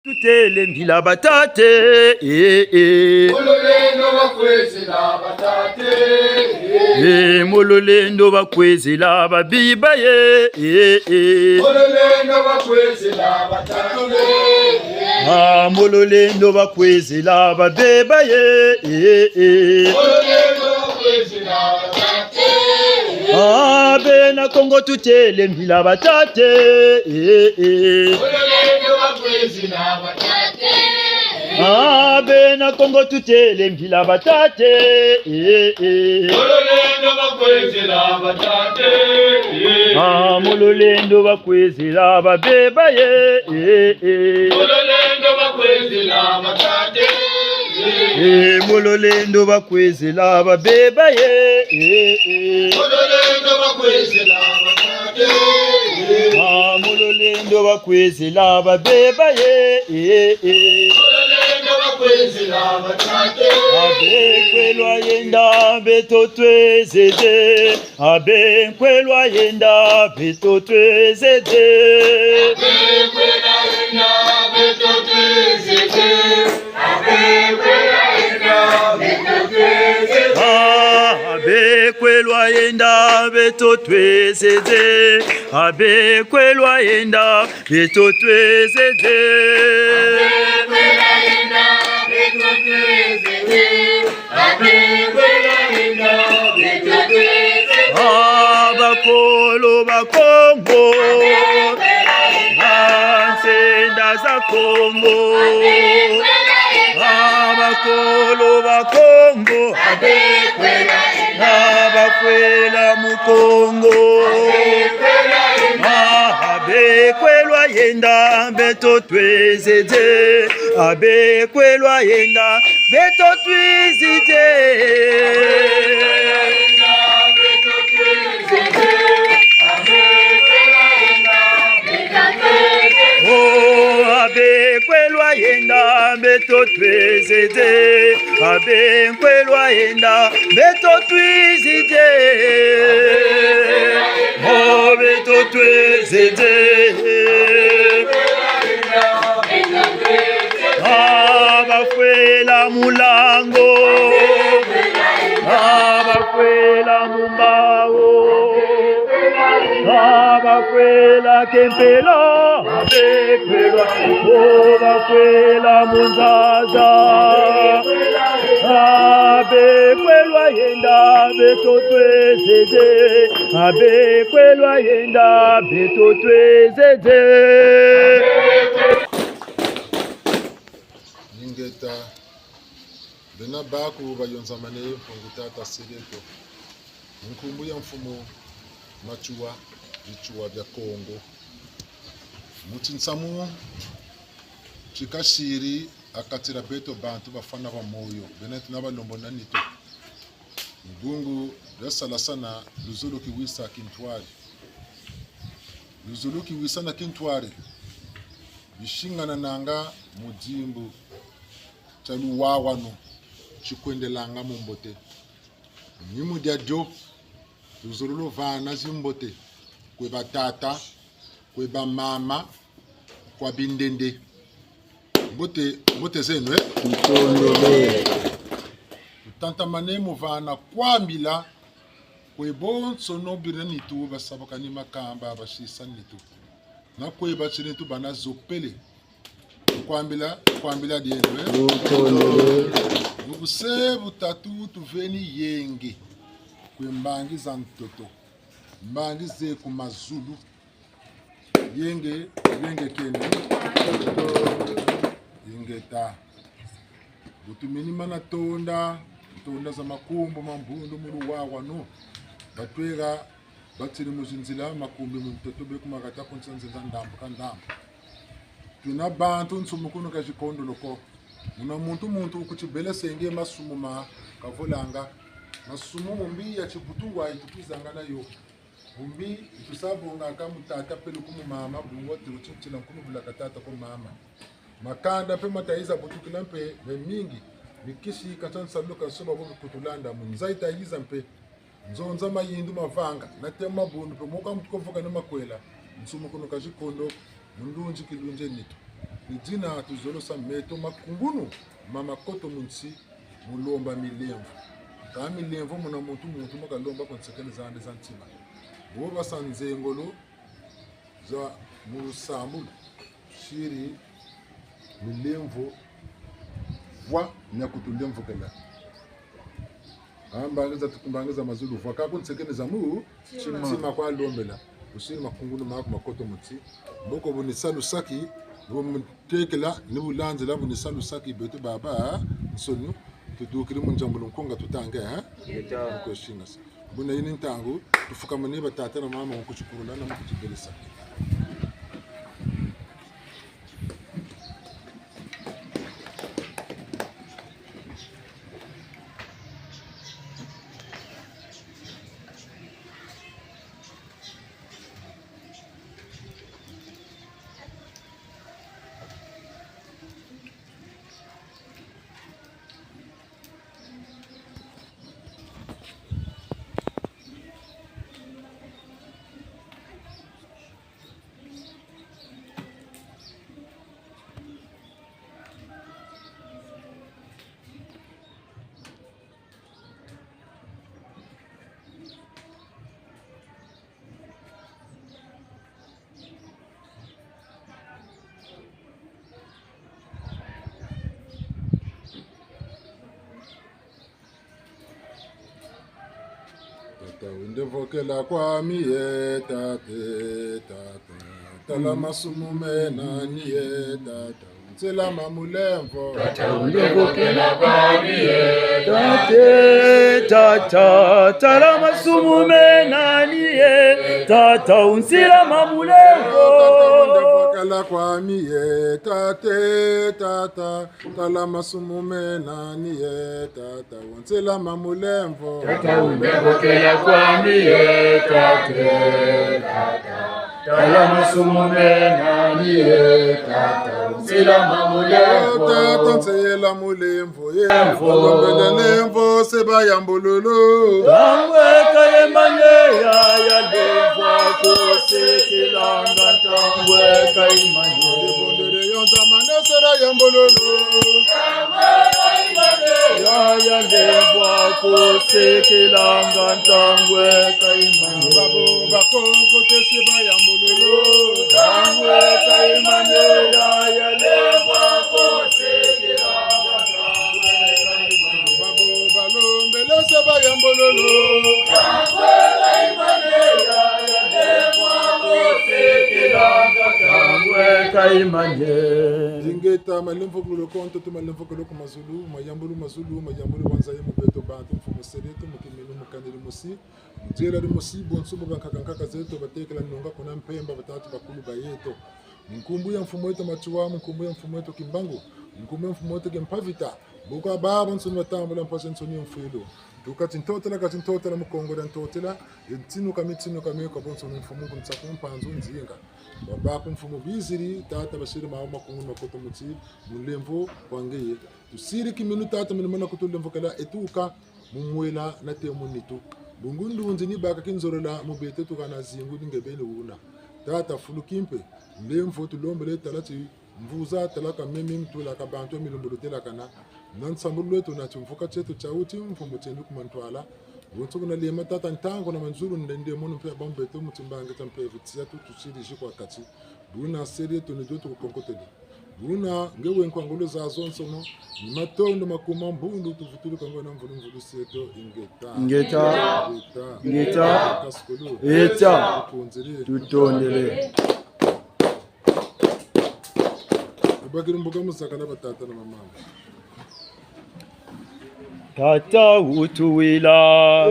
Tutele mbila batate, Mololendo bakwezela batate, mololendo bakwezela babiba ye, mololendo bakwezela batate, mololendo bakwezela babeba ye, mololendo bakwezela batate, bena Kongo tutele mbila batate, mololendo bakwezela batate, bena Kongo tutele mbila batate, mololendo bakwezela batate, mololendo bakwezela babeba ye, mololendo bakwezela batate, mololendo bakwezela babeba ye, mololendo bakwezela batate, mololendo bakwezela babeba ye, mololendo bakwezela batate, abekwelwa yenda betotwezeze, abekwelwa yenda betotwezeze, abekwela yena betotwezeze, abekwela yena betotwezeze, abekwelwa yenda betotwezeze, abekwelwa yenda betotwezeze, abekwela yena betotwezeze, abekwela yena betotwezeze, abakolo bakongo, ansenda za Kongo, abakolo bakongo, abakwela mukongo, abekwelwa yenda betotwezeze, abekwelwa yenda betotwizite, abekwelwa yenda betotwezeze, abekwelwa yenda betotwizite, betotwezeze, abakwela mulango, abakwela mumbao, abakwela kempelo, abekwelwa, abakwela munzaza, abekwelwa yenda betotwezeze, abekwelwa yenda betotwezeze. Ningeta bena baku bayonzamane mfungutata sileto nkumbu ya mfumo machua vichua vya Kongo mutintsamu chikashiri akatira beto bantu bafana ba moyo bena tunabalombo nanito mbungu resala sana luzulu kiwisa kintwari, luzulu kiwisa na kintwari bishingana nanga mujimbu chaluwawano chikwendelanga mumbote nyimu dia jo luzulu vana zimbote kwe batata kwe ba mama kwa bindende mbote zenu Mtondole tanta manemu vana kwambila kwe bonso no biranitu basabaka ni makamba bashisa nitu na kwe bachinitu bana zopele kwambila dienwe ubuse butatu tuveni yenge kwe mbangi za mtoto mbangi ze kumazulu yenge kene yenge ta butumeni mana tonda za makumbo mambundu mulu wawa no batwega batiri muzinzila makumbi mtoto beku magata konsanzeza ndambo kandambo tuna bantu nsumukuno kashikondo loko muna muntu kuchibele senge masumu ma kavolanga masumu mumbi ya chibutungwa itupizanga nayo mumbi itusabonga kamutata pelu kumu mama bungo tiruchichila kumu bulakatata ko mama makanda pe mataiza butukila mpe mingi mikishi katansa loka soba bobe kutulanda munzaita yiza mpe nzonza mayindu mavanga natema bundu pe moka mtukovuka na makwela nsumukuno kashikondo mundunji kilunje nito nijina tuzolosa meto makungunu mama koto munsi mulomba milemvu ta milemvu muna muntu makalomba konsekene zande zantima bo basanze ngolo za musambu shiri milemvu wa nyakutulemvu kala ambangeza tukumbangeza mazulu vwa konsekene za mu chima kwa lombela usiri makungunu makoto munsi boko bunisalu saki tekela ni bulanzela bunisalu saki betu baba sonu tudukiri munjambulu nkonga tutange ko shingas buna yini ntangu tufukama ne batata na mama nkuchukurula na mukutibelisa Ndevokela kwa miye tate tala masumume na niye tata nzela mamulemvo ndevokela kwa miye tate tala masumume na niye tata nzela mamulemvo ndevokela kwa miye tate tala masumume na niye tata nzela mamulemvo ndevokela kwa miye tate tala masumume na niye tata nzela mamulemvo tata nzela mulemvo lemvo seba yambululu tangweka yemanye ya lemvo kosekilanga tangweka imanye libondere yonza manesera yambululu ya lemvo kosekilanga tangweka imanye babo bakongo teseba yambululu tangweka imanye ya lemvo kosekilanga tangweka imanye babo balombele seba yambululu tangweka imanye ya lemvo kosekilanga tangweka imanye Dingeta malemvo kulo konto tu malemvo kulo kumazulu mayambulu wanza yemu beto bantu mfumo sereto mukimenu mukandiri musi mjela musi bonsubo bankakankaka zeto batekela nonga kuna mpemba batatu bakulu bayeto nkumbu ya mfumo wetu machuwa nkumbu ya mfumo wetu kimbangu nkumbu ya mfumo wetu gempavita buka baba nsoni watambula mpase nsoni mfilo tukatintotela mukongora ntotela ntinu kamwe kwa bonsoni mfumo kumtsaku mpanzu nzinga babako mfumo biziri tata bashiri mawo makungu makoto mutsi mulemvo kwangeye tusiri kiminu tata minimana kutulemvo kala etuka mumwela na temunitu bungundu nzini baka kinzorola mubete tukana zingu ningebele una tata fulukimpe lemvo tulombele talati mvuza talaka memi mtula kabantu milumbulutela kana nansambulu letu na chumfuka chetu chauti mfumo chendu kumantwala Wotso na lema tata ntango na manzuru ndende mono pe bombeto mutimbange tampe vitsia tutusiri jikwa kati buna serie to nedoto konkoteli buna ngewe nkwangolo za zonsono ni matondo makuma mbundu tuvutulu kango na mvulu seto ingeta kaskulu eta tutondele bakiri mboga musakana batata na mama tata utuwila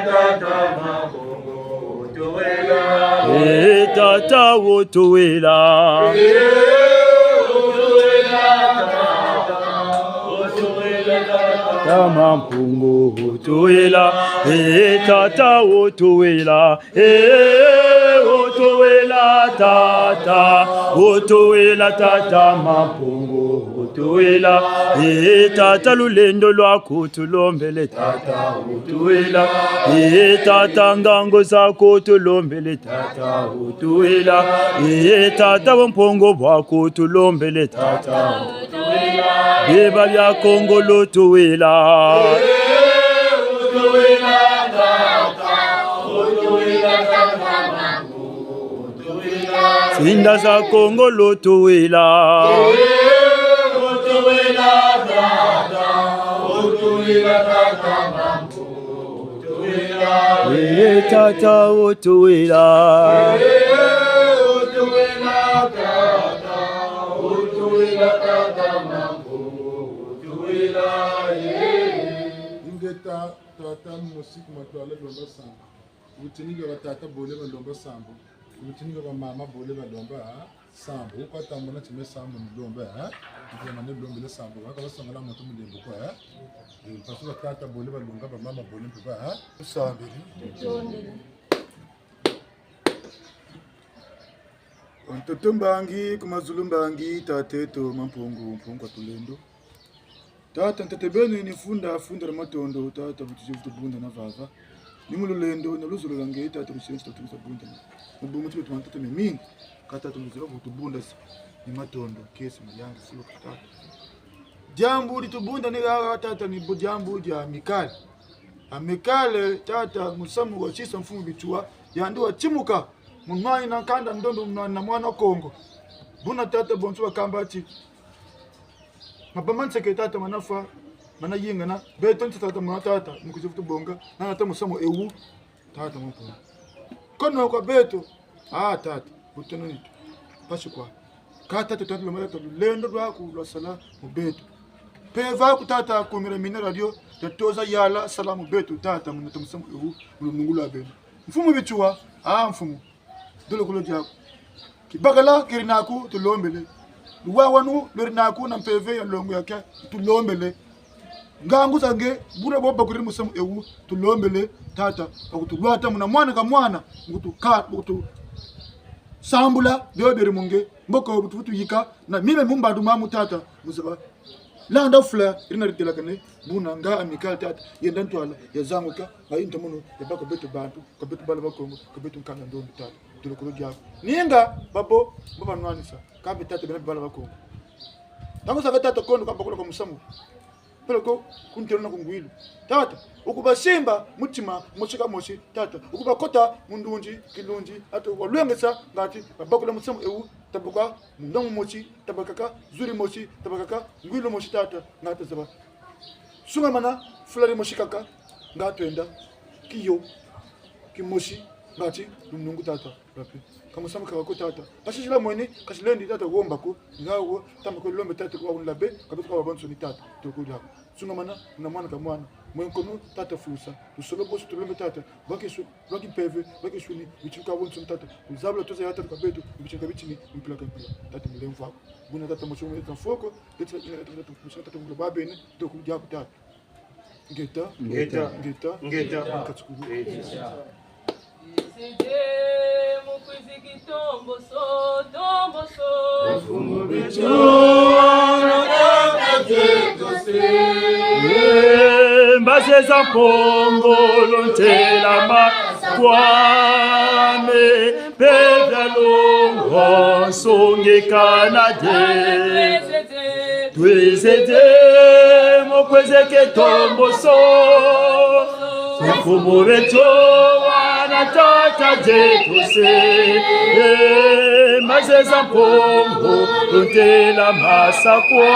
tata mabongo utuwila tata utuwila tama mpungu utuwila tata utuwila utuwila tata mapunguru utuwela. Tata lulendo lwako tulombele tata utuwela. Tata ngango zako tulombele tata utuwela. Tata wampongo wako tulombele tata utuwela. Beba bya Kongo lotuwela. Utuwela tata, utuwela tata, utuwela. Sinda za Kongo lotuwela. Utuwela tata, utuwela tata, utuwela. Tata utuwela. Utuwela tata, utuwela tata, utuwela. Ingeta tata musiku matwala lomba sambo. Utiniga wa tata bole ba lomba sambo. Utiniga wa mama bole ba lomba sambo. Kwa tambona chime sambo lomba Kwa mane lomba le sambo. Waka wasanga la moto mlembo kwa Pasu wa tata bole ba lomba ba mama bole mpa sambo. Mtoto mbangi kumazulu mbangi tateto mampungu mpungu tulendo. Tata ntatebeni nifunda na matondo tata butujivu bunda na vava. Nimululendo naluzulu lange tata rushenzi tatuza bunda. Mbumu tu tumantata mingi kata tumuzira butubunda ni matondo kesi myangi sio tata. Jambu litubunda ni tata ni jambu ya mikali. Amikale tata musamu wa chisa mfumu bichua yandu chimuka munwani na kanda ndondo na mwana Kongo. Buna tata bonsu wa kambati. Mabamanse ke tata manafa mana yingana beto tata mwana tata mukuzifutu bonga na tata musamu ewu tata mpo. Kono kwa beto tata butono ni pashikwa. Kata tata lomara lendo lwako lwa sala mu beto. Peva ku tata kumira mina radio toza yala salamu beto tata mwana musamu ewu mulungula beto. Mfumu bichua mfumu dole kulo jako kibagala kirinaku tulombele luwawanu lorinaku na mpeve ya longo yake tulombele ngangu zange bura boba kuri musamu ewu tulombele tata akutulwata muna mwana ka mwana ngutu sambula bebe munge mboko butu yika na mime mumbadu mamu tata musaba landa fla irina ritelakane buna nga amikal tata yenda ntwala yazanguka bayinto muno yabako beto bantu ka beto bala bakongo ka beto nkanga ndo tata tulokolo jako ninga babo baba nwanisa kambe tata bena bala bakongo tango saka tata kondo kabakolo kwa musamu peloko kuntelo na kungwilu tata ukuba simba mutima moshika moshi tata ukuba kota mundunji kilunji ato walwengesa ngati babakolo musamu ewu tabuka mundamu moshi tabakaka zuri moshi tabakaka ngwilu moshi tata ngata zaba sunga mana fulari moshi kaka ngato enda kiyo kimoshi ngati lunungu tata rapi kama sama kwa tata ashishila mweni kashilendi tata womba ko ngawo tamako lombe tata kwa unlabe kabisa kwa bantu ni tata tukudi hapo sunga mana na mwana kama mwana mwenkono tata fusa tusolo bosu tulombe tata baki peve baki shuni bichuka wonso tata uzabla toza yata kwa betu bichuka bichini mpila tata mlemfu hapo buna tata moshomo yetu foko tata tata ngloba bene tukudi hapo tata ngeta katsukubu Mbase za Kongo lontela makwame pevya longo songe kanade twezete mokwezeke tomboso mfumu beto wana tata jetose mbase za Kongo lontela masakwame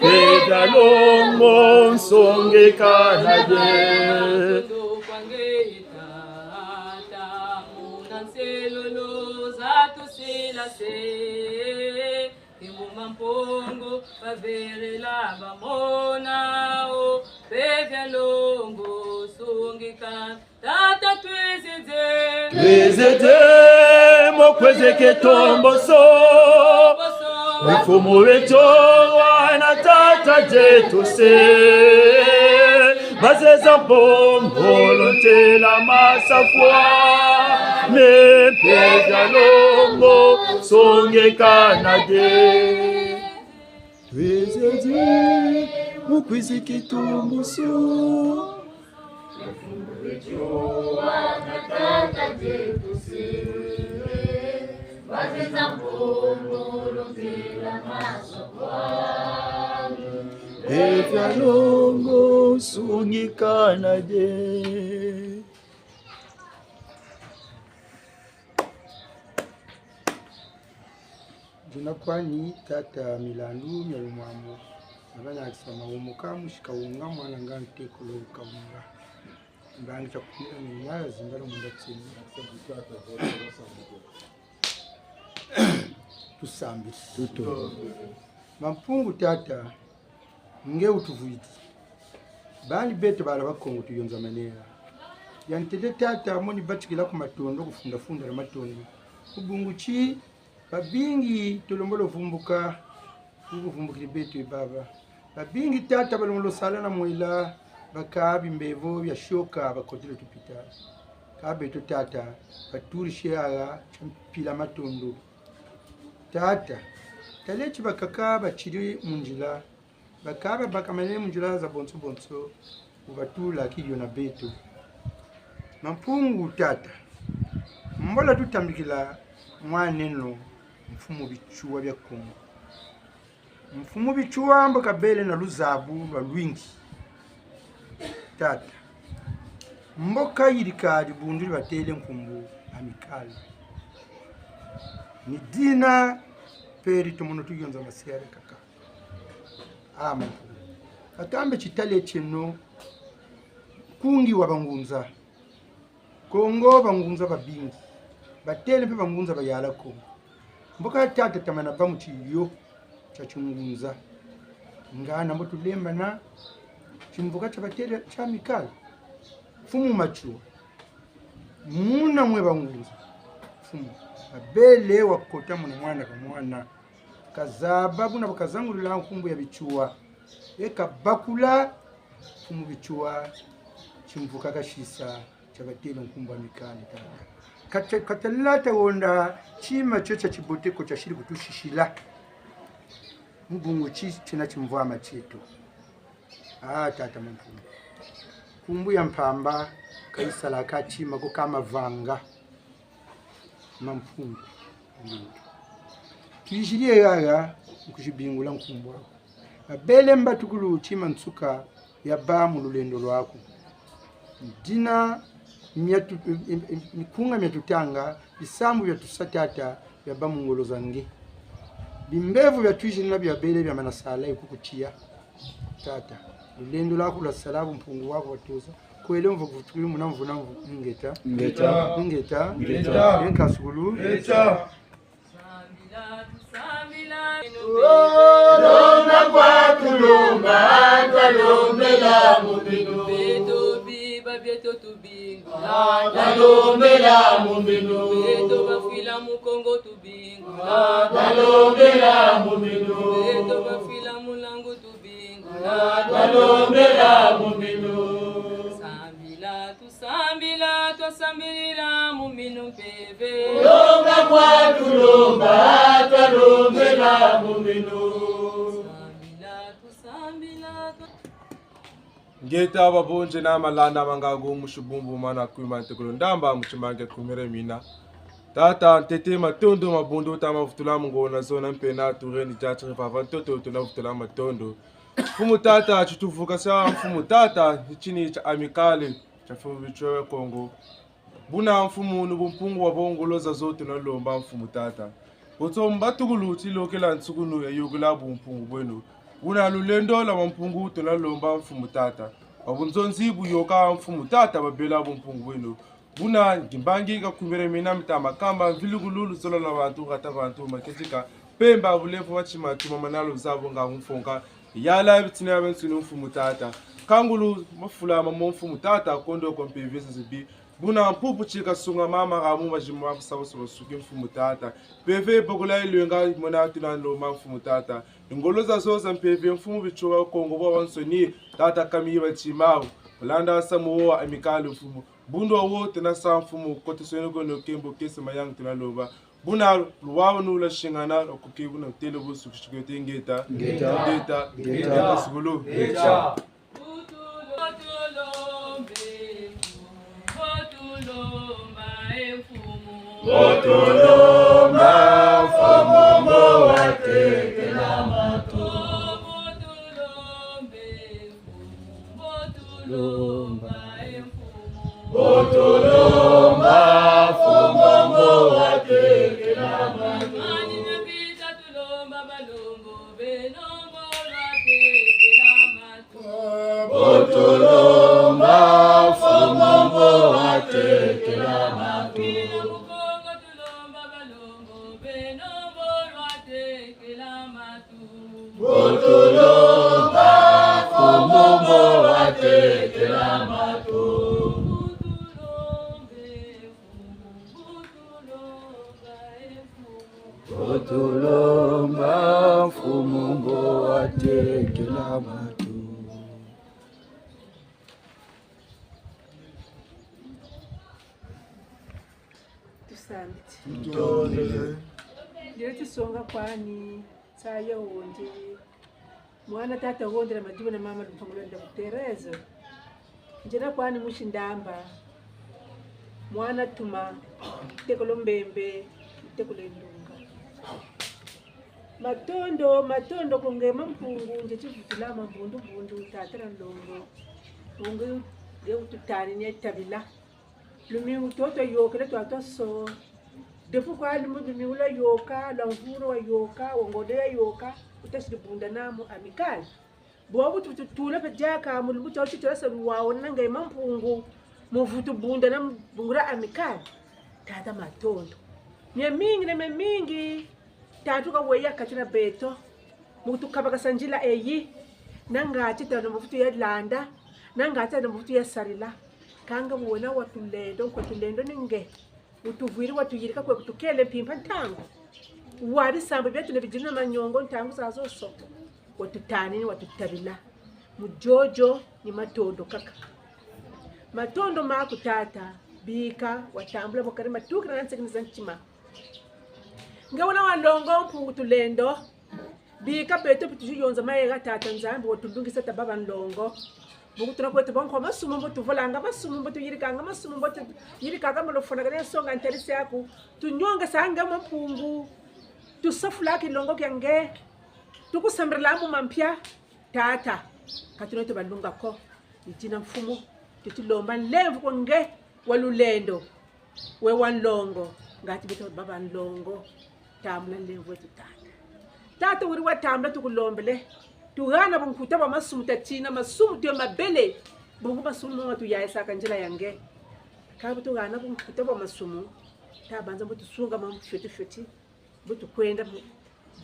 pevya longo songe kanade Mampongo bavere la bamona o pevya longo sungika tata twezete mokwezeke tomboso mfumu wetu wana tata jetose bazeza bombo lontela masafwa mepevya longo songe kanade Twezezi mukwizi kitumbuso Evyalongo sungikana je. Jinakwani tata milandu nyalumwamo abana akisema umukamu shikaunga mwana ngante kuloka munga mbangi chakumira nyaya zingalo munda tsini tusambi tuto mampungu tata nge utuvuiti bani bete bala bakongo tuyonza manera yantete tata moni bachikila ku matondo kufunda funda na matondo ubunguchi babingi tolombolo vumbuka uvumbukira betu baba babingi tata balongolo sala na mwila bakabi mbevo bya shoka bakotile tupita kabe to tata baturi shiaga champila matondo tata kalechi bakaka bachiri munjila bakaba bakamane munjila za bonso bonso ubatula kiyo na betu mampungu tata mbola tutambikila mwaneno mfumu bichuwa bya Kongo mfumu bichuwa mboka bele na luzabu lwa lwingi tata mboka yirikali bundiri batele nkumbu amikali ni dina peri tomono tuyonza masiyare kaka ama katambe chitale cheno kungi wa bangunza Kongo bangunza babingi batele pe bangunza bayala Kongo mboka tata tamana bamuti yo chachungunza ngana mbotu lemba na chimboka chabatele cha mikali fumu machu muna mwe bangunza fumu abele wakota mwana kwa mwana kazaba buna bakazangulira nkumbu ya bichuwa eka bakula fumu bichuwa chimvuka kashisa chabatele nkumbu ya mikali tata katalata wonda chima chocha chiboteko cha shiri kutushishila mbungu china chimvwa macheto tata mpungu kumbu ya mpamba kaisala kachima ko kama vanga mampungu tuishirie yaga ukujibingula nkumbu wako abele mbatukulu chima nsuka ya bamu lulendo lwako dina mikunga myatutanga bisambu byatusatata byaba mungolo zange bimbevu byatuishi na byabele bya manasala ikukuchia tata lulendo lako la salabu mpungu wako watuza kwele mvu kutukuli munamvu namvu ngeta nkasugulu Lomba kwa tulumba talombela mubino Bieto tubingu talombela mubino Bieto bafila mukongo tubingu talombela mubino Bieto bafila mulangu tubingu talombela mubino Sambila twasambilila mumino peve Lomba kwa tulumba talombela mubino Ngeta babonje na malanda mangago mushubumbu mana kuimante kulondamba muchimange kumire mina tata ntete matondo mabundo tama futula mungona zona mpena tureni jachre pava toto tuna futula matondo fumu tata chituvuka sa fumu tata chini cha amikale cha fumu bicho Kongo buna mfumu nubumpungu wa bongoloza zote na lomba mfumu tata boto mbatugulu tilokela ntsukunu ya yogula bumpungu bwenu buna lulendo la mpungu tuna lomba mfumu tata wabunzonzi buyoka mfumu tata babela bumpungu bwenu buna ngimbangi kakumere mina mitama kamba vilugululu solo la bantu gata bantu maketsika pemba bulefu wachimatu manalo zabo nga mfonka yala bitina abensunu mfumu tata kangulu mafula mfumu tata kondo kompevese zibi buna mpupu chika sunga mama gamu majimu wa sawo suki mfumu tata peve bogula ilwenga mona tinando mfumu tata ngoloza zoza mpeve mfumu bichowa Kongo bo wansoni tata kamiba chimao landa samuo amikali mfumu bundo wote na sa mfumu kote sonego no kembo kese mayang tinaloba buna luwawo nula shingana okukibu na tele busu kushikete ngeta ngeta sigulu Botulomba fumumo watekela mato. Botulomba fumumo watekela mato. Botulomba fumumo watekela mato. Botulomba fumumo watekela mato. Botulomba fumumo watekela mato. Tusante. Ndio tisonga kwani saya wonje. Mwana tata wonje na majibu na mama lupangulo nda kutereza. Njera kwani mushindamba. Mwana tuma tekolo mbembe tekolo ndunga. Matondo kongema mpungu nje chivutula mabundu tatara ndongo. Mungu ndio tutani ni tabila. Lumi utoto yokele twato so. Defu kwa lumi ula yoka, languro wa yoka, wangode yoka, utasi bunda namu amikali. Bobu tutula pejaka mulumbu chauchi tulasa waona ngai mampungu muvutu bunda na bungura amikali. Tata matondo. Mingi tatu ka weya katina beto. Mutu kabaka sanjila eyi. Nangati tano muvutu ya landa, nangati tano muvutu ya sarila. Kanga muona watulendo ninge. Utuviri watuyirika kwa kutukele pimpa ntango. Wari sambo bya tune bijina manyongo ntango sazo so. Watutani watutabila. Mujojo ni matondo kaka. Matondo makutata bika watambula mokari matukira nansekiniza nchima. Ngawona walongo mpungu tulendo. Bika beto pituju yonza maega tata nzambi watulungisa tababa nlongo. Mungu tunakwete banko masumu mbo tuvolanga masumu mbo tuyirikanga masumu mbo yirikaga mulofona gane songa nterese yako tunyonga sanga mpungu tusafula kilongo kyange tukusambrela mu mampya tata katunote balunga ko ijina mfumo tutulomba levu konge walulendo we wanlongo ngati bito baba nlongo tamla levu tata uri watambla tukulombele tuhana bunkuta ba masumu tatina masumu tyo mabele bungu masumu watu yaesa kanjila yange kabu tuhana bunkuta ba masumu tabanza mbutu sunga mamu feti butu kwenda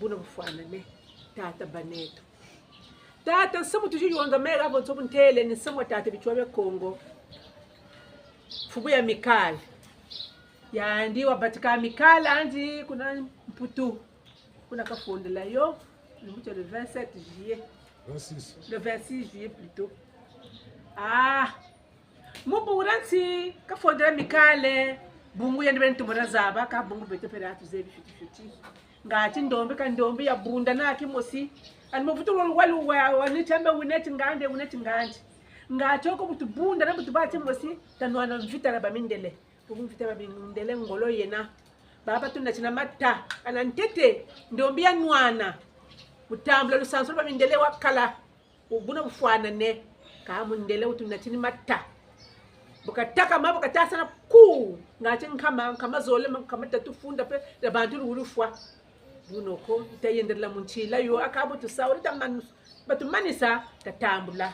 buna bufana ne tata baneto tata samu tuju yonga mega bonto buntele ni samu tata bichwabe Kongo fubu ya mikali ya ndiwa batika mikali andi kuna mputu kuna kafondela yo le 27 juillet. 26. Le 26 juillet plutôt. Ah! Muburansi kafondela mikale bungu yandi bene tumura zaba ka bungu bete peratu zebi fiti. Ngati ndombe ya bunda na kimosi. Ani muvutu walu wani chambe uneti ngande. Ngati oko butu bunda na butu bati mosi tanwana mvita na bamindele. Bungu mvita bamindele ngolo yena. Baba tunachina mata anantete ndombi ya nwana. Mutambula lusansolo bamindele wakala ubuna bufwana ne kamu ndele utunatini mata bukataka mabo katasa na ku ngati nkama zole kama tatufunda pe da bantu urufwa bunoko itayenderla munchila yo akabo tusauri tamanu batumanisa tatambula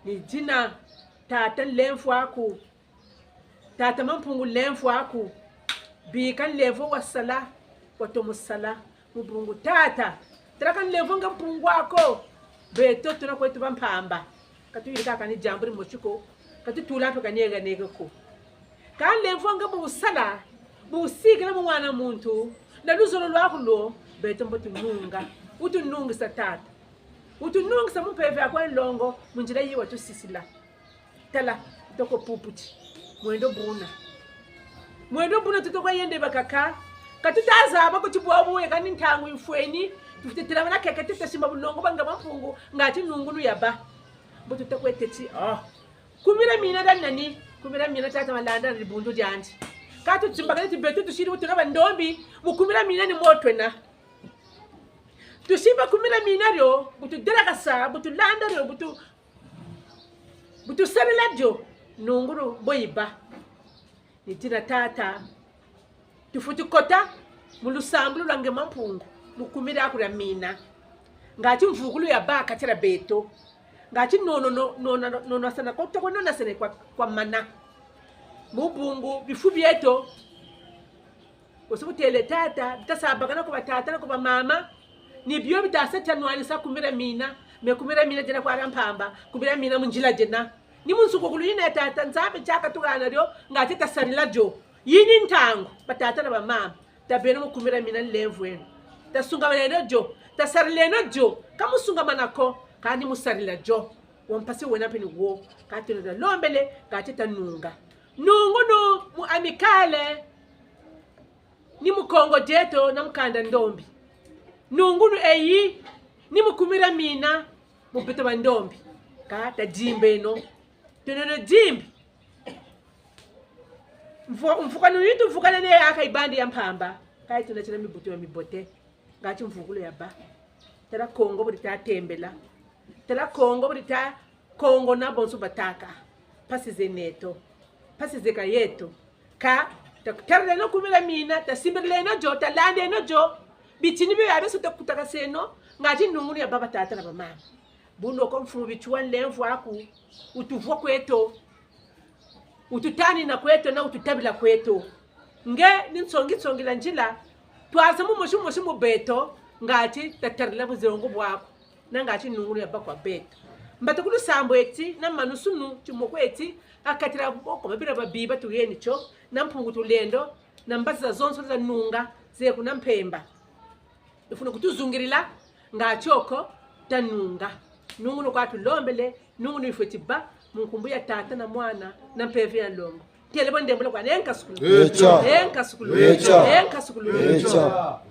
ni jina tata lemfu aku tata mampungu lemfu aku bikan levo wasala watomusala mubungu tata Trakan levonga pungwako beto tunakwetu bampamba katuyirika kani jamburi mochiko katutula to kanyega negeko kan levonga busala busiga na mwana muntu na luzolo lwakulo beto mbotu nunga utununga satata utununga samupeve akwa longo munjira yiwa to sisila tala toko puputi mwendo buna tutoko yende bakaka katutazaba kuti bwabuye kandi nthangu ifweni tufitetera bana keke tetesimba bulongo banga mampungu ngati nungulu yaba butu takweteti kumira mina danani kumira mina tata malanda libundu dyandi katu tsimbakale tibetu tushiri butu kaba ndombi mukumira mina ni motwena tusimba kumira mina ryo butu derakasa butu landa ryo butu sarela ryo nungulu boyiba nitina tata tufuti kota mulusambulu lwange mampungu mukumira akura mina ngati mvukulu ya baka tera beto ngati nono sana kota kwa nona sene kwa mana mubungu bifu byeto usubutele tata tasabagana kwa tata na kwa mama ni byo bitaseta nwanisa kumira mina me kumira mina jena kwa rampamba kumira mina munjila jena ni munsuko kuluyina tata nzabe chaka tugana ryo ngati tasarila jo yini ntango batata na mama tabena mukumira mina levwenu tasunga leno jo tasarleno jo kamusunga manako kandi musarila jo wampasi wena peni wo kati no lombele kati tanunga nungu no mu amikale ni mukongo jeto na mukanda ndombi nungu no eyi ni mukumira mina mupito bandombi kata jimbe no tonono jimbi mfukano yitu mfukana ne aka ibandi ya mpamba kai tunachina mibuto ya mibote ngati mvukulu ya ba tera kongo buri tatembela tera kongo buri ta kongo na bonso bataka pasize neto pasize ka yeto ka takarle no kumira mina tasimbirle no jo talande no jo bitini be abe so takutaka seno ngati nungulu ya baba tata na mama buno ko mfumu bichuan lemvu aku utuvwa kweto ututani na kweto na ututabila kweto nge ninsongi la njila twaza mu beto ngati tatarla buzongo bwako na ngati nungulu ya bakwa beto mbata kulu sambo eti na manusunu chimokweti akatira boko mabira babiba tuyeni cho na mpungu tulendo na mbaza zonso za nunga ze kuna mpemba ifuna kutuzungirila ngachoko tanunga nungulu kwatu lombele nungulu ifetiba munkumbuya tata na mwana na mpeve ya longo tele bondembele kwa nenka sukulu nenka sukulu nenka sukulu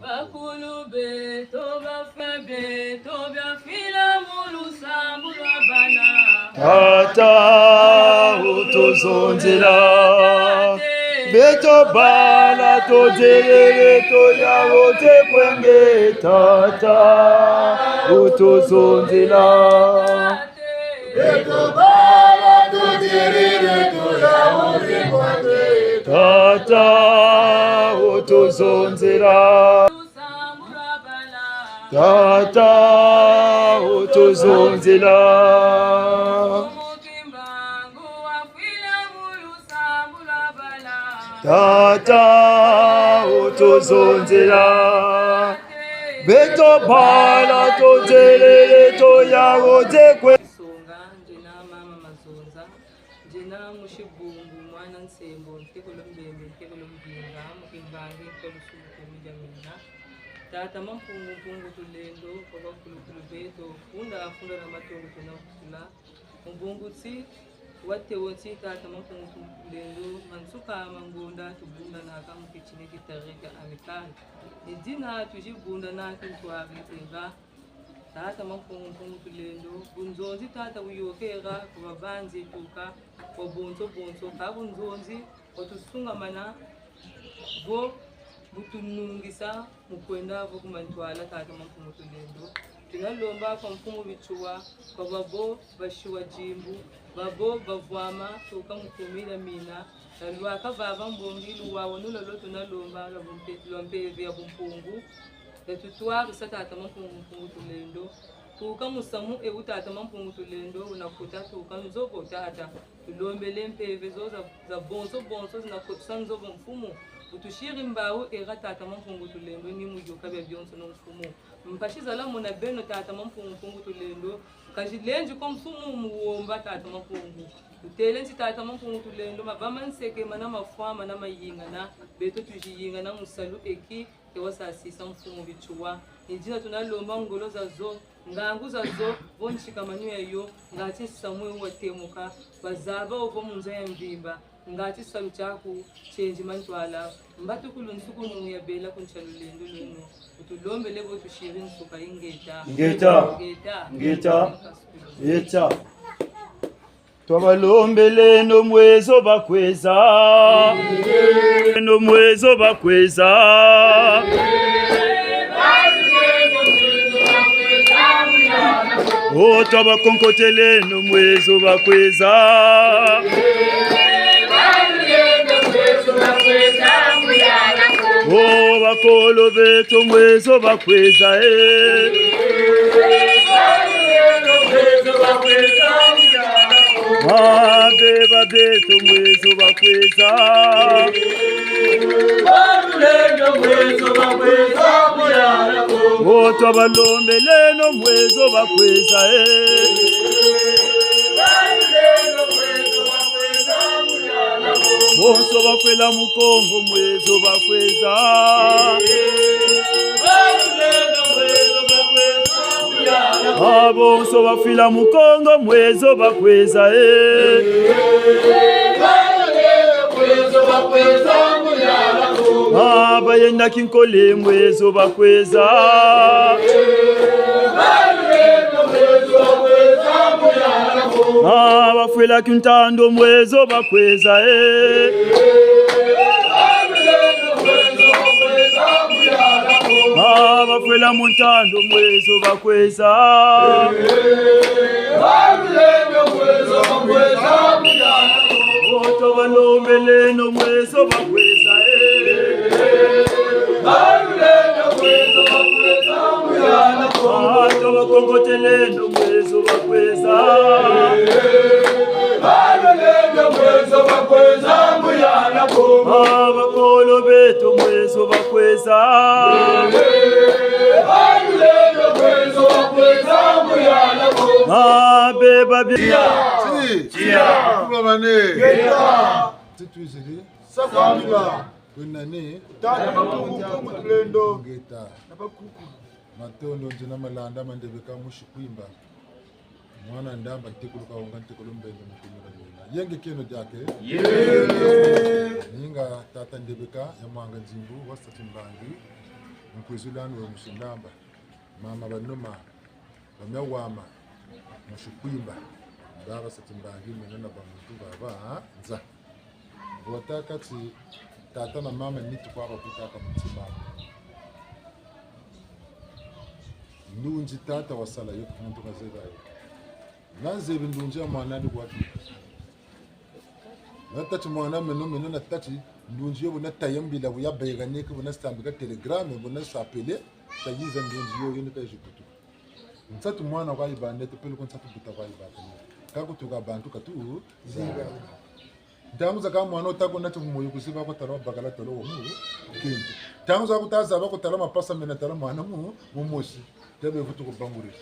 bakulu beto bafabe to bafila mulusambu bana tata utuzonzela beto bala to jelele to yawo te kwenge tata utuzonzela beto bala to jelele to yawo te kwenge tata utuzonzela tata utuzonzela tata utuzonzela beto bala to jelele to yawo te kwenge jina mushibungu mwana nsembo ntekolombembe ntekolombinga mukimbange kolusuku mijamina tata mampungu tulendo kwa kulukulu beto funda na matongo tunakusula mbungutsi watewotsi tata mampungu tulendo mansuka mangunda tubunda na kama kichine kitarika amikali idina tujibunda na tuwari tenga tata mampungu tulendo bunzonzi tata uyokera kwa banzi tuka kwa bonzo ka bunzonzi otusunga mana go butunungisa mukwenda vo kumantwala tata mampungu tulendo tinalomba kwa mfumu bichuwa kwa babo bashiwa jimbu babo bavwama toka mukumira mina nalwaka baba mbongi luwawo nulolo tunalomba lwampevi ya bumpungu tutwari sa tata mampungu tulendo tuka musamu ewu tata mampungu tulendo unakuta tuka nzobo tata tulombele mpeve zo za bonzo zinakutusa nzobo mfumu utushiri mbawu era tata mampungu tulendo ni mujoka bya byonso no mfumu mpashiza la muna beno tata mampungu tulendo kajilenji kwa mfumu muomba tata mampungu utelenzi tata mampungu tulendo mabama nseke mana mafwama na mayinga na beto tujiyinga na musalu eki ewasa sisa mfumu bichuwa ijina tunalomba ngolo zazo ngangu zazo bonchika manyo yayo ngati samwe watemuka bazaba ovo munza ya mvimba ngati samchaku change mantwala mbatu kulunsuku nuya bela kunchalulendo leno utulombe lebo tushiri nsuka ingeta ngeta twabalombe no mwezo bakweza no mwezo bakweza o twabakonkotele no mwezo bakweza o bakolo beto mwezo bakweza beba beto mwezo bakweza o twabalombe no mwezo bakweza bonso bakwela mukongo mwezo bakweza bonso bafila mukongo mwezo bakweza bayenda kinkole mwezo bakweza bafwela kintando mwezo bakweza bafwela muntando mwezo bakweza oto balombe no mwezo bakweza oto bakongotele no mwezo bakweza bakolo beto mwezo bakweza beba matondo njina malanda mandebeka mushikwimba mwana ndamba ntikuluka unga ntikulu mbenge mukumira nina yenge keno jake ninga tata ndebeka ya mwanga nzimbu wasta timbangi mkwizulani wa mushindamba mama banoma bamewama mushikwimba ndaba satimbangi menena bamuntu baba nza wataka ti tata na mama nitu kwa bakutaka mtimama ndunji tata wasala yo muntu kazega nanze bindunja mwana ndi kwatu natati mwana meno na tati ndunji yo bona tayambila buya bayegane ko bona stambika telegram bona sapele tayiza ndunji yo yene kajibutu nsatu mwana kwa ibande tepelo konsatu buta kwa ibande kakutuka bantu katu ziga ndangu zaka mwana otako nati moyo kusiba ko taro bakala tolo mu kindi ndangu zaka kutaza bako talo mapasa mena talo mwana mu mumoshi tebe vutu ko bangure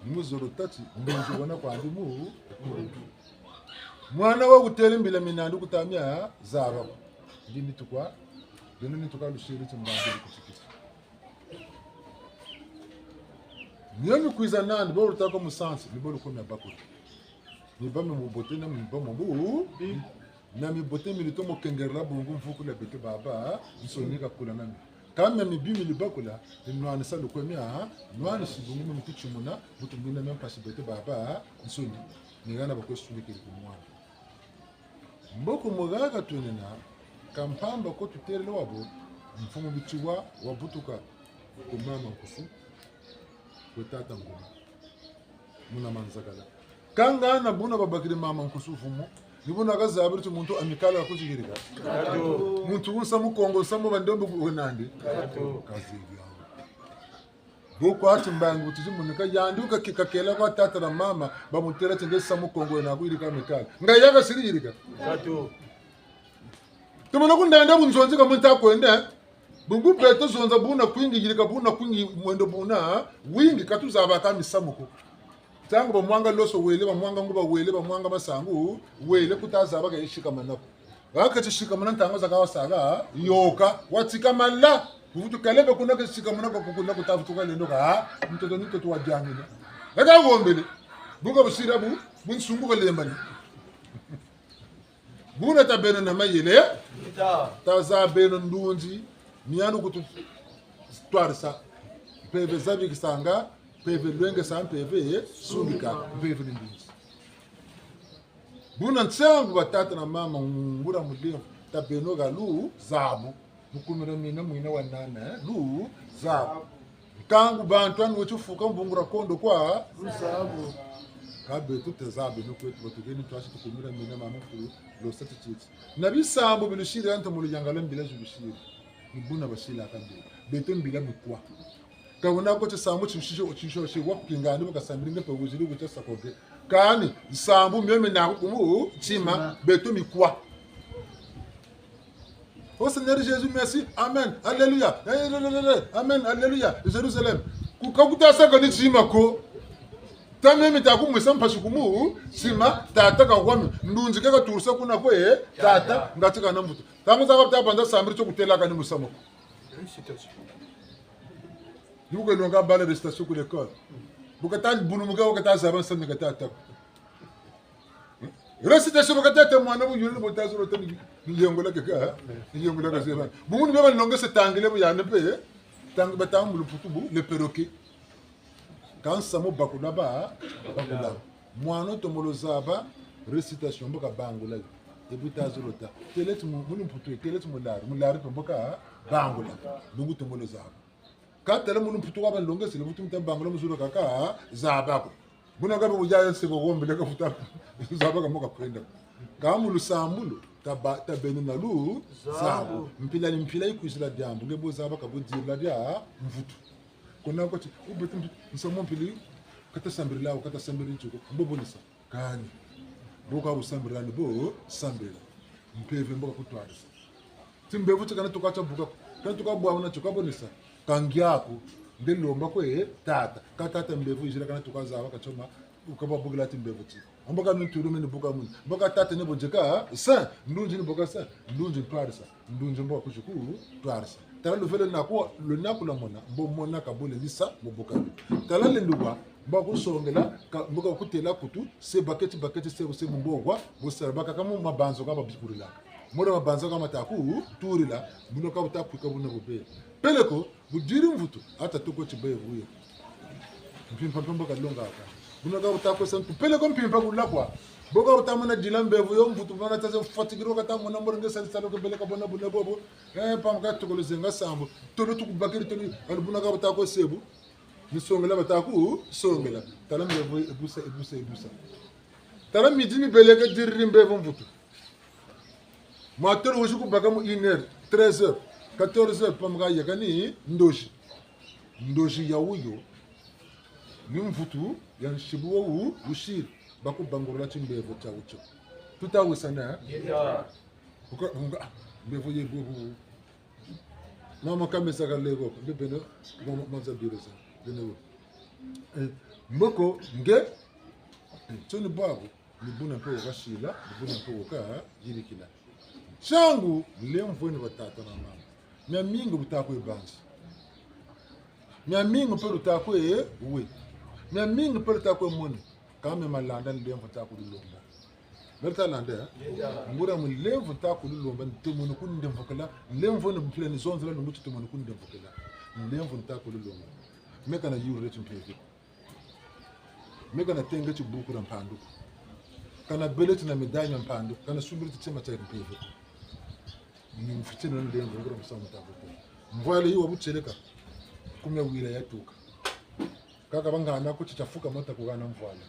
muzoro tati ndunji bona kwa ndimu mwana wa gutera imbila minandu kutamya zaba ndini tukwa ndini tukwa lushiri tsimbangire kuchikiti niyo kwiza nandi bo rutako musansi nibo rukomya bakuri niba mubote na mba mbu na mibote milito mokengerla bungu mfukula bete baba nsonika kula nami kama mibimi libakula nwana salu kwemya nwana sibungu mutichumuna mutumbina mempasi bete baba nsoni nigana bakwesumikiri kumwana mboko mugaga tunena kampamba ko tuterele wabo mfumo bichiwa wabutuka kumama nkufu kwetata ngoma muna manzagala kanga na buna babakiri mama nkusufu mo nibuna kazabiriti muntu amikala kuzigirika muntu unsa mukongo samo bandombe kunandi kaziga boko ati mbangu tizimunika yanduka kikakela kwa tata na mama bamutera tengesa mukongo na kuirika mikala ngayaga siririka tumana kundanda bunzonzi kamunta kwenda bungu beto zonza buna kwingi girika buna kwingi mwendo buna wingi katuzaba kamisamuko tangu bamwanga loso wele bamwanga nguba wele bamwanga masangu wele kutazaba ka ishika manako wakati shika mananta tango zakawa saga yoka watika malla uvutu kalebe kuna ka shika manako kukunda kutafutuka lendo ka mtoto nito tuwa jangina ega wombele bunga busira bu bunsungu ka lembani buna tabeno na mayele taza beno ndunzi mianu kutu twarsa peve zabi kisanga peve lwenge san peve sumika peve ndunzi buna ntsangu batata na mama ngura mudio tabeno galu zabu mukumira mina mwina wanana lu zabu kangu bantu anu wechufuka mbungura kondo kwa zabu kabe tutezabe nokwetu batugeni twashi tukumira mina mama kulu lo statistics nabisambo bilushiri anta mulujangala mbila jubishiri ibuna bashila kambe beto mbila mikwa kabona ko tsamu chishisho shigwa kingani bakasambira pe wuziri gucha sakoge kani sambu meme na kumu chima beto mikwa. Oh Seigneur Jésus, merci. Amen. Alléluia. Amen. Alléluia. Jérusalem. Kukakuta saka ni chima ko. Tame mitaku mwisamba shikumu sima tata kawami ndunzi kaka tursa kuna kwe tata ngatika na mbuto. Tangu zaka pta banda sambiri chokutela kani musamo. Yuko longa bala de station ku l'école. Bukata bunumuga wakata zaban sami kata tata. Recitation bakata mwana bu yulu botazo rotani niyongola kaka niyongola kazeba. Bungu beba longa se tangile bu yana pe tang batang mulu putubu le perroquet. Quand samo bakula ba bakula mwana tomolo zaba recitation boka bangula ebutazo rota teletu mulu putu teletu mulari tomboka bangula lungu tomolo zaba katela mulu putu ba longa se le putu mtambangula muzuro kaka zaba ko buna gabe ujaye se bo gombe le ka futa zaba ka moka prenda kamulu sambulo tabenu na lu zabu mpila ikusila diambu ngebo zaba ka bodila dia mvutu kuna ko ubetu nsomo mpili kata sambirila kata sambiri nchuko mbobonisa kani boka usambirila bo sambira mpeve mboka kutwarisa timbevu tikana tukacha buka kana tukabwa una tukabonisa kangiako ndelomba kwe tata katata mbevu ijira kana tukazawa kachoma ukaba bugula timbevu ti amboka minturu mini buka mun mboka tata ne bonjeka sa ndunji ni boka sa ndunji twarisa ndunji mboka kushuku twarisa tala luvele nako lunako la mona mbo mona kabule lisa moboka tala lenduwa mba kusongela mboka kutela kutu se baketi se mbogwa busarabaka kama mabanzo kama bikurila mora mabanzo kama taku turila buno ka utapu ka buno bobe peleko budiri mvutu ata toko chibevu yo mpimpa mboka longa aka buno ka utapu santu peleko mpimpa kulakwa boka utamana dilambevu yo mvutu bana taze fatigiro kata mona moringa salisalo ko beleka bona buna bobo pamka tokolozenga sambo tolo tukubakiri tolo albuna ka utaku sebu ni songela bataku songela tala mbevu ebusa tala midini beleka dirri mbevu mvutu matoro wushuku baka mu 1h 13h 14h pamka yakani ndoshi ya uyo ni mvutu ya nshibu wo ushiri baku bangorola chimbevu cha ucho tutawisana uko mbevu yebu mama kamesa kalego ndebeno mama bireza beno mboko nge tsoni babu libuna mpo kashila libuna mpo ka yirikila changu lemvweni batata na mama mya mingi butakwe banzi mya mingi pe butakwe we mya mingi pe butakwe moni kame malanda lemvu takulilomba merta landa ngura mu lemvu takulilomba ntemono kundemvukala lemvu ne mpile ni zonzela no mutu temono kundemvukala lemvu takulilomba meka na yure chimpeke meka na tenga chibuku na mpandu kana beleti na medanya mpandu kana subiriti chema cha mpeke ni mfichino lemvu ngura musamu takuko mvwale yiwa bucheleka kumya wila yatuka kaka bangana ko chichafuka mota kugana mvwale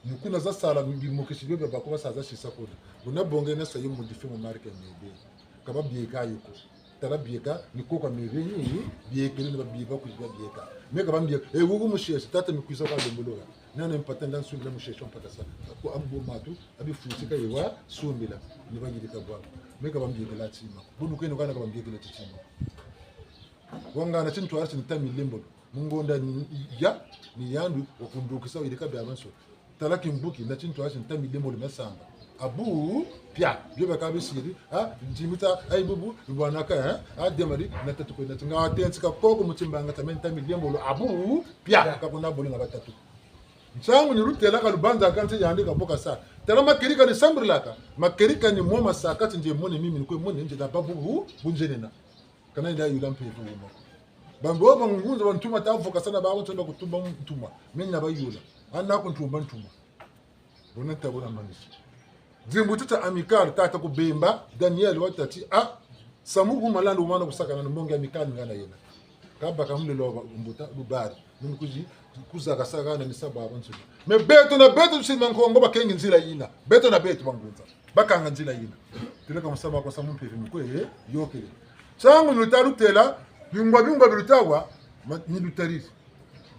mukuna za sala mbimukishibye bakuba saza shisakona bunabonge na sayo mu dife mu marke mebe kaba bieka yuko tara bieka niko kwa mebe ni bieka ni babieka kujibya bieka meka bambieka wugu musheshe tata mikwisa kwa lombologa nana mpatanda nsubira musheshe mpaka sa ko ambo matu abifutika yewa sumbila ni bagirika bwa meka bambieka la chima bunu kweno kana bambieka la chima wangana chintu archi nitami lembo mungonda ni yandu wakundukisa ilika byabanso talaki mbuki na chintu ashi ntami demo limesamba abu pia byoba kabisiri njimita ay bubu bwanaka demari na tatu na tunga atentsika koko muchimbanga tamenta demo abu pia kakuna bolo na batatu nchangu ni rutela ka lubanza kanti yandika boka sa tala makerika ni sambrlaka makerika ni moma sakati nje mone mimi ni kwe mone nje da babu bunjenena kana nda yula mpevu mo bambo bangunza bantuma tavuka sana ba abantu bakutumba mtuma mimi nabayula ana ko ntumba ntuma bona tabona manisi zimbututa amical tata ku bemba Daniel watati samugu malando umana kusakana mbonge amical ngana yena kaba kamule lo mbuta lubari mimi kuji kuzaka sakana ni saba abantu me beto na beto simanko ngoba kengi nzila yina beto na beto bangunza bakanga nzila yina tele kama saba kwa samu mpevu mkwe yokele sangu lutarutela bingwa bilutawa ni lutarisi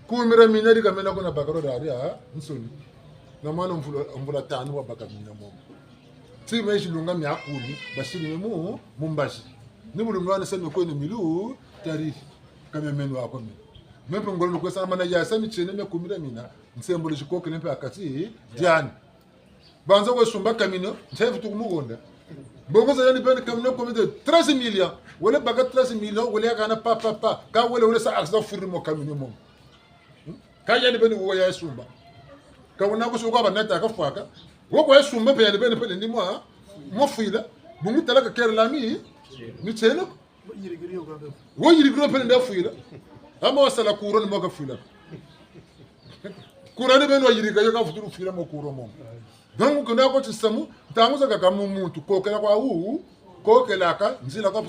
kumira minari kamena kuna bakaro daria nsoni na mwana mvula tanu wa bakamina mo ti meshi lunga mi akuni bashini mu mumbashi ni mulungwana sema ko ni milu tarisi kama menu wako mimi mepo ngolo ko sana mana ya sami chene me kumira mina nsembole shikoke lempe akati diani banza ko sumba kamino ntefu tukumugonda bongoza yani bene kamino komite 13 millions wala baga 13 millions wala yakana pa ka wala sa aksa furri mo kamino mo ka yani bene wo ya sumba ka wona ko suko banata ka faka wo ko sumba pe yani bene pe ndi mo fuila bungu talaka kere lami ni cheno wo yirigiro pe nda fuila ama wasala kuro mo ka fuila kurani bene wa yiriga yo ka futuru fuila mo kuro mo donc kuna ko tsisamu tanguza kaka mumuntu kokela kwa kokela ka nzila kwa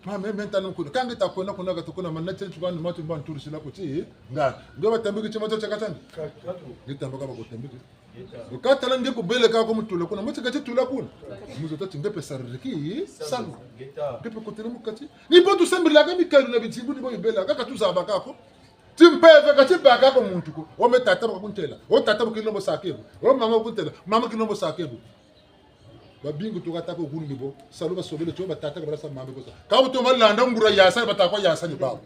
mame mentano kuna kange takona kuna katukuna manate tukana matu mba nturisila kuti nga ndo batambiki chimato chakatanga nitambaka bakotambiki ukatala nge kubele ka ko mutula kuna muti kati tula kuna muzo tati ngepe sarriki salu ngepe kotele mukati ni botu sembila ka mikalu na bitimbu ni bo ibela ka katuzaba kako timpeve kati baka ko muntu ko o metata ba kuntela o tata ba kilombo sakebo o mama kuntela mama kilombo sakebo babingu tukata ko guni bo salu ba sobele to batata ka barasa mama ko sa ka buto malanda ngura yasa batako yasa ni babo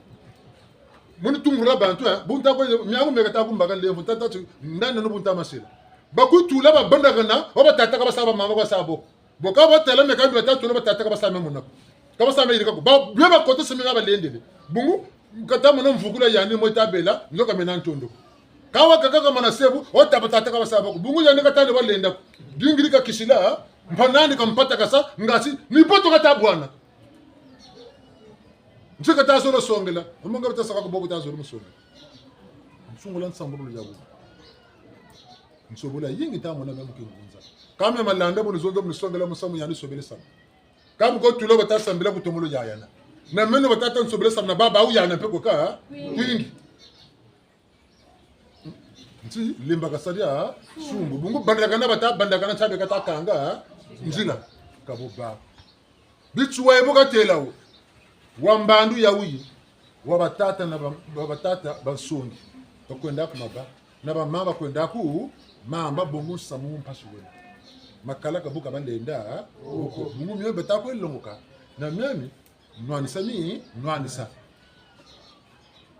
muni tungura bantu bunta ko nyago megata ko mbaga levo tata ndana no bunta masila bakutula ba banda kana o batata ka basaba mama ko sabo bo ka ba tele me ka batata to batata ka basama munako ka basama yirika ko ba ba ko to semega ba lendele bungu kata mona mvukula yani mo tabela nzoka mena ntondo kawa kaka mana sebu o tabatata ka basaba ko bungu yani kata ne balenda bingiri ka kisila mpanani kampata kasa ngasi ni poto kata bwana ntsika ta solo songela umonga bitasa ka bobo ta solo musonga msungula nsambulu yabo nsobula yingi ta mona memu kingunza kame malanda bo nzondo musongela musamu yani sobele sama kam ko tulo batasa mbela kutomulo yayana na meno batata nsobele sama na baba au yana pe ko ka kwingi nti limba kasadia sumbu bungu bandakana bandakana chabe kata kanga nzila kaboba bichuwa eboka telawo wambandu yawi wabatata na wabatata basongi bakwenda kumaba na bamama kwenda ku mamba bongo samu mpasuwe makala kabuka bandenda uko bungu myo betako elongoka na myami nwanisa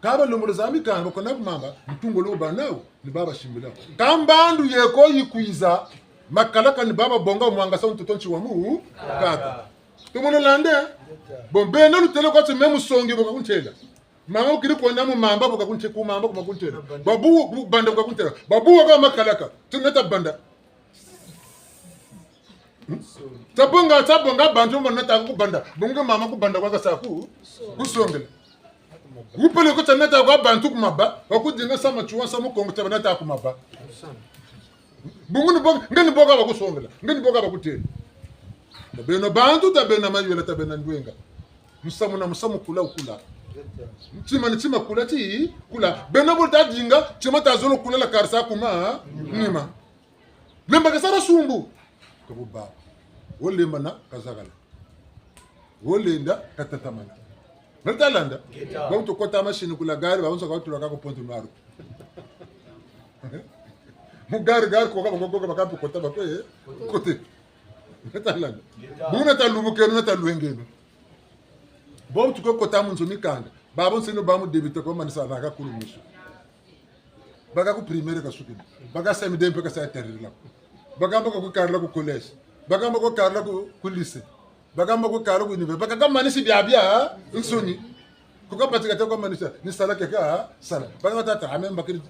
kaba lomulo zami kan bakona kumamba mtungolo banawo ni baba shimbula kambandu yeko yikuiza makalaka ni baba bonga mwanga sa ntotonchi wa mu kaka tumono lande bombe no lutelo ko tse memu songi boka kuntela mama ukiri ko ndamu mamba boka kunche ku mamba ko kuntela babu banda boka kuntela babu wa makalaka tuneta banda tabonga bantu mo nata ku banda bonga mama ku banda kwa sa ku kusongela upele ko tsaneta kwa bantu kumaba bakudinga sama chuwa sama kongo tabanata kumaba bungu ngani boga bakusongela ngani boga bakutela beno bantu tabena mayela tabena ndwenga musamu kula ntima kula ti kula beno bolta dinga chima tazolo kula la karsa kuma nima lemba kasara sumbu ko ba wolemba na kazagala wolenda katatamana Natalanda. Vamos to kota machine kula gari vamos ka tulaka ko ponto maro. Mu gari ko ka kota ba kote. Natalanda. Buna talumu kero nataluengeno. Vamos to kota munzo mikanda. Babo sino bamu debito ko manisa na ka kulumisho. Baga ku primaire ka suki. Baga semi dempe ka sa terrela. Baga mbako ko karla ko college. Baga mbako karla ko lycée. Bagamba ko karo ko nive bakaga manisi biabia insoni ko ka patika to ko manisa ni sala ke ka sala baga tata amem bakiri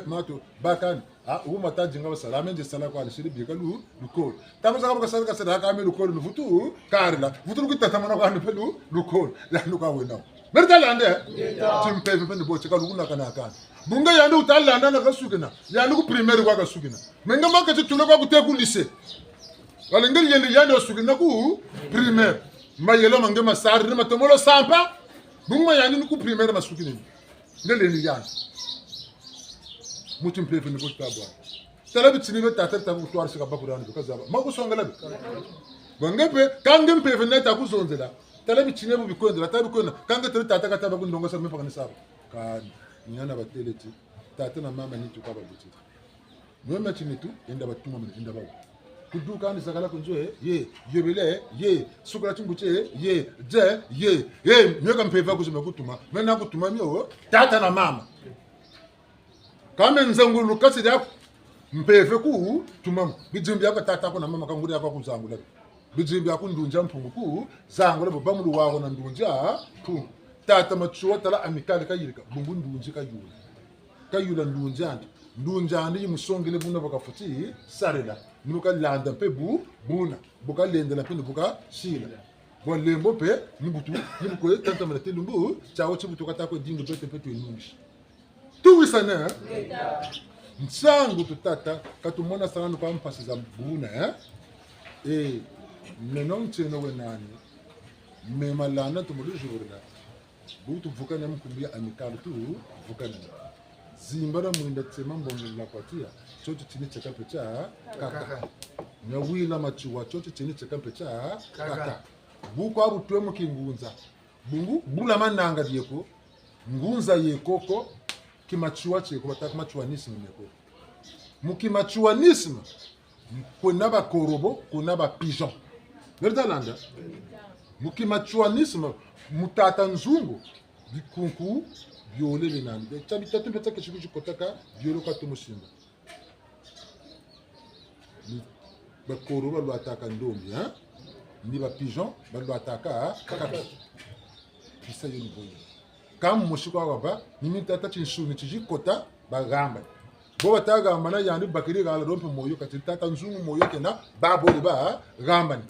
mato bakan uma ta jinga basala amenje sala kwa alishiri bika lukol tamo saka bakasala kasala kame lukol nufutu karla futu kutata mana kwa nupelu lukol la nuka wena merta lande timpe pepe bo chika lukuna kana kan bunga yandu utalanda na kasukina yandu ku primaire kwa kasukina menga maka tutulo kwa kuteku lycée wala ngel yendi yandu sukina ku primaire mayelo mange masar ni matomolo sampa bunga yandu ku primaire masukina ngel yendi yandu mutum pepe ni bota bwa talabi tsinibe tata tabu twar sika bakurani kazaba makusongela bangepe kange pepe neta kuzonzela talabi tsinibe bikwendela tabi kwena kange tere tata kataba kundongo sa mepa kanisaba kan nyana bateleti tata na mama ni tukaba buti mwema chinitu enda batuma mene enda bawo kuduka ni sakala kunjoe ye yebele ye sukula chimbuche ye ye nyoka mpepe kuzima kutuma mena kutuma myo tata na mama kama nzangulu kasi yako mpefe ku tumamu bijimbi yako tata ko na mama kanguri yako kuzangula bijimbi yako ndunja mpungu ku zangula babamulu wako na ndunja pu tata machuwa tala amikali kayirika bungu ndunji kayula ndunja ndi musongele buna bakafuti sarela nuka landa pe buna buka lenda pe buka shila bo lembo pe nibutu nibuko tata mala telumbu chawo chibutu katako dingo pe nungi tuwi sana nsangu tutata katumona sana kwa mpasi za buna menon cheno wenani memalana tumulujurula butu vukana mkumbia amikalu tu vukana zimbara mwinda tsema mbongo la kwatia chocho chini cheka pecha kaka nyawila machuwa chocho chini cheka pecha kaka buko abu tuwe mkingunza bungu bula mananga dieko ngunza yekoko kimachuwa cheko bataka machuwanisme neko mukimachuwanisme kuna ba korobo kuna ba pigeon verdalanda mukimachuwanisme mutata nzungu bikunku biolele nani chabitatu mpeta keshuku chikotaka biolo katumusimba ba korobo lo ataka ndombi ni ba pigeon ba lo ataka kaka kisa yoni boye kam mushiko waba nimi tata chinshuni chijikota bagamba bo batagamba na yandi bakiri gala rompe moyo kati tata nzungu moyo kena babo ba gamba ni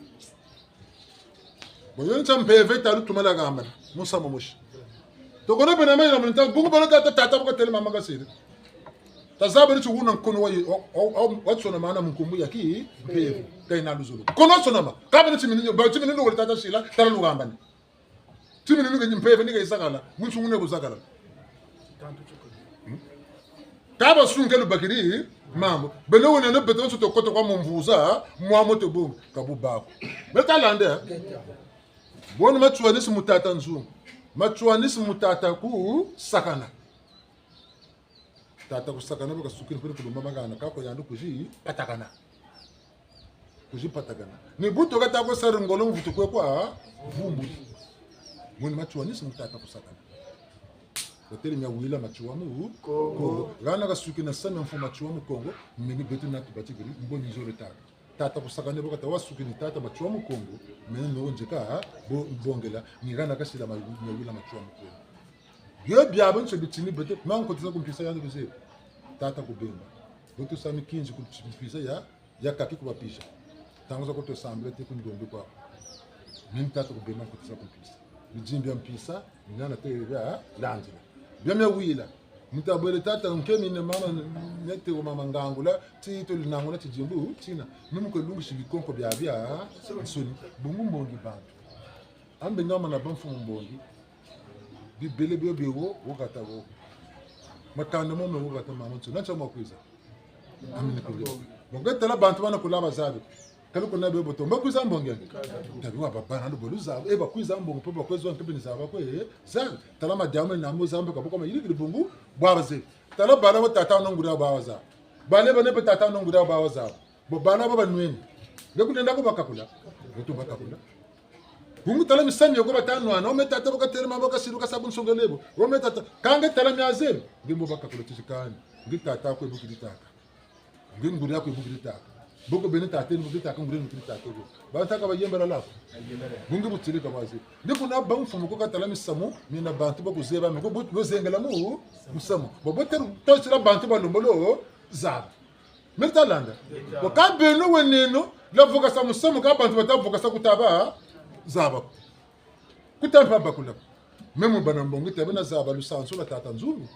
boyo nchampeve talu tumala gamba musa momushi to kono bena me na mnta bungu bana tata ko tele mama gasiri tazaba ni chuguna nkono wa watsona maana mkumbu yaki peve kaina luzulu kono sona ma kabana chiminyo ba chiminyo wala tata shila tala lugamba ni timi nunga nyimpeve nika isakala munchu ngune kuzakala kaba sunkelu bakiri mambo belo wona no beton so to koto kwa mumvuza mwamo to bum kabu bako betalande bona machuanisi mutata nzungu machuanisi mutata ku sakana tata ku sakana baka sukiri pele kuluma bagana kako yandu kuji patakana ni buto kata ko sar ngolo mvuto kwa vumbu mwini machuanisi mutata kusakana hoteli nyawila machuamu Kongo gana kasuki na sana mfu machuamu Kongo meni betu na tubatigiri mboni nzore tata kusakana boka tawa suki ni tata machuamu Kongo meni no njeka bo bongela ni gana kasila nyawila machuamu Kongo yo biabo nso bitini betu manko tisa kumpisa yandu bise tata kubemba betu sami 15 kumpisa ya kaki kubapisha tangoza koto samble te kundombe kwa mimi tata kubemba kutisa kumpisa bijimbi mpisa nyana tega lanzila byamya wila mutabwele tata nkemi ne mama nete o mama ngangula tito linangula tijimbu tina mumuko lungishi bikonko byabya nsoni bungu mbongi bantu ambe ngama na banfu mbongi bibele byobewo wokatawo makanda mo wokata mama nsoni nacha makwiza amene ko bongatala bantu bana kulaba zabe kaluko na bebo to mbakuza mbonge tabiwa babana ndo boluza eba kwiza mbongo poba kwezo nkebeni zaba kwe za talama diamwe na mo zamba kaboko ma yiri bungu bwabaze tala bana bo tata no ngura bawaza bale bane pe tata no ngura bawaza bo bana baba nweni ngekunda ko bakakula goto bakakula bungu tala misami ko batano ana o metata boka terma boka siruka sabun songelebo o metata kange tala miazem ngimbo bakakula tishikani ngitata ko ebukiditaka ngingura ko ebukiditaka boko bene tate ni bita kan gurin tate go ba ta ka ba yembara la bungu butili ka bazi ndi kuna ba mfumu ko katala misamu ni na bantu ba kuzeba me ko bozengela mu musamu bo boter to sira bantu ba lombolo za metalanda ko ka beno weneno la voka sa musamu ka bantu ba ta voka sa kutaba zaba kutampa ba kula memu bana mbongo tabena zaba lusanso la tata nzumi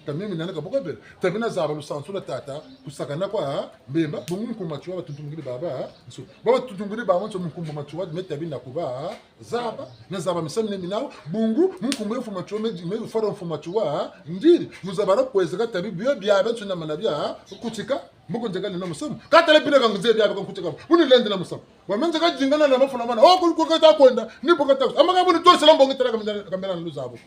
tamimi nana ka bokobel tabena zaba lusanso la tata kusakana kwa mbemba bungu mkumachwa batutumngili baba so baba tutumngili baba nso mkumachwa metabina kuba zaba na zaba misamne minawo bungu mkumwe fumachwa me faro fumachwa ndiri muzabara kwezeka tabi biyo bya benso na manabia kutika muko njagale na musamu katale bina kanguze bya kutika buni lende na musamu wamenza kajingana na mafuna mana ko kata kwenda nipo kata amaka buni tosela mbongo tera kamera luzabo